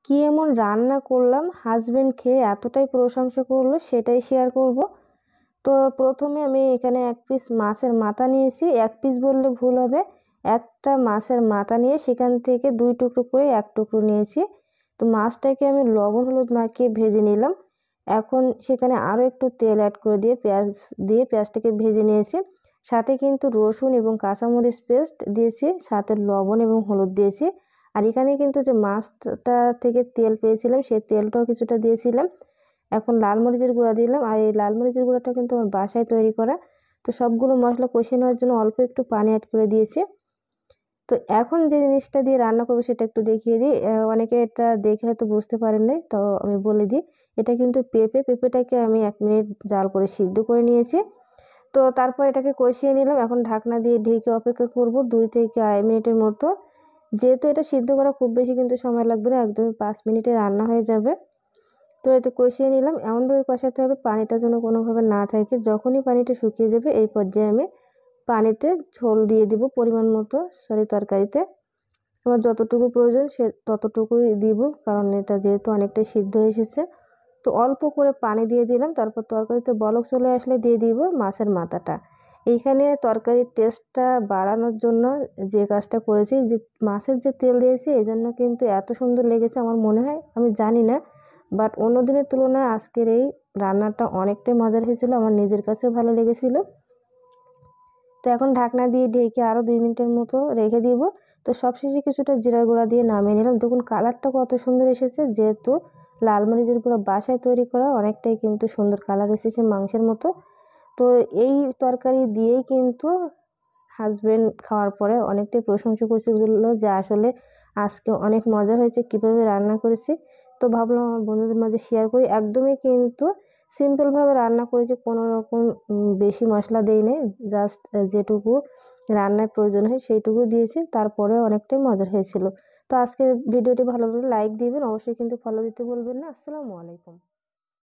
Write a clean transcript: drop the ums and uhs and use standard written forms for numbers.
কি এমন রান্না করলাম হাজবেন্ড খেয়ে এতটাই প্রশংসা করলো, সেটাই শেয়ার করব। তো প্রথমে আমি এখানে এক পিস মাছের মাথা নিয়েছি, এক পিস বললে ভুল হবে, একটা মাছের মাথা নিয়ে সেখান থেকে 2 টুকরো করে 1 টুকরো নিয়েছি। তো মাছটাকে আমি লবণ হলুদ মাখিয়ে ভেজে নিলাম। এখন সেখানে আরও একটু তেল অ্যাড করে দিয়ে পেঁয়াজটাকে ভেজে নিয়েছি। সাথে কিন্তু রসুন এবং কাঁচামরিচ পেস্ট দিয়েছি, সাথে লবণ এবং হলুদ দিয়েছি। আর এখানে কিন্তু যে মাছটা থেকে তেল পেয়েছিলাম সেই তেলটাও কিছুটা দিয়েছিলাম। এখন লাল মরিচের গুঁড়া দিলাম, আর এই লাল মরিচের গুঁড়াটা কিন্তু আমার বাসায় তৈরি করা। তো সবগুলো মশলা কষিয়ে নেওয়ার জন্য অল্প একটু পানি অ্যাড করে দিয়েছি। তো এখন যে জিনিসটা দিয়ে রান্না করবো সেটা একটু দেখিয়ে দিই। অনেকে এটা দেখে হয়তো বুঝতে পারেন নাই, তো আমি বলে দিই। এটা কিন্তু পেঁপেটাকে আমি 1 মিনিট জাল করে সিদ্ধ করে নিয়েছি। তো তারপর এটাকে কষিয়ে নিলাম। এখন ঢাকনা দিয়ে ঢেকে অপেক্ষা করব 2 থেকে 2.5 মিনিটের মতো। যেহেতু এটা সিদ্ধ করা খুব বেশি কিন্তু সময় লাগবে না, একদমই 5 মিনিটে রান্না হয়ে যাবে। তো এটা কষিয়ে নিলাম। এমনভাবে কষাতে হবে পানিটা যেন কোনোভাবে না থাকে। যখনই পানিটা শুকিয়ে যাবে এই পর্যায়ে আমি পানিতে ঝোল দিয়ে দিব পরিমাণ মতো, তরকারিতে আমার যতটুকু প্রয়োজন সে ততটুকুই দিব, কারণ এটা যেহেতু অনেকটাই সিদ্ধ হয়ে এসেছে। তো অল্প করে পানি দিয়ে দিলাম। তারপর তরকারিতে বলক চলে আসলে দিয়ে দিব মাছের মাথাটা। এইখানে তরকারির টেস্টটা বাড়ানোর জন্য যে কাজটা করেছি, যে মাছের যে তেল দিয়েছি এই জন্য কিন্তু এত সুন্দর লেগেছে আমার মনে হয়, আমি জানি না, বাট অন্য দিনের তুলনায় আজকের এই রান্নাটা অনেকটাই মজার হয়েছিল, আমার নিজের কাছেও ভালো লেগেছিল। তো এখন ঢাকনা দিয়ে ঢেকে আরও 2 মিনিটের মতো রেখে দিব। তো সবশেষে কিছুটা জিরার গুঁড়া দিয়ে নামিয়ে নিলাম। দেখুন কালারটা কত সুন্দর এসেছে, যেহেতু লাল মরিচের গুঁড়া বাসায় তৈরি করা, অনেকটাই কিন্তু সুন্দর কালার এসেছে মাংসের মতো। তো এই তরকারি দিয়েই কিন্তু হাজবেন্ড খাওয়ার পরে অনেকটাই প্রশংসা করছিল যে আসলে আজকে অনেক মজা হয়েছে, কীভাবে রান্না করেছি। তো ভাবলাম আমার বন্ধুদের মাঝে শেয়ার করি। একদমই কিন্তু সিম্পলভাবে রান্না করেছি, কোনো রকম বেশি মশলা দেইনি, জাস্ট যেটুকু রান্নায় প্রয়োজন হয় সেইটুকু দিয়েছি, তারপরেও অনেকটাই মজার হয়েছিল। তো আজকের ভিডিওটি ভালো লাগলে লাইক দিবেন, অবশ্যই কিন্তু ফলো দিতে ভুলবেন না। আসসালামু আলাইকুম।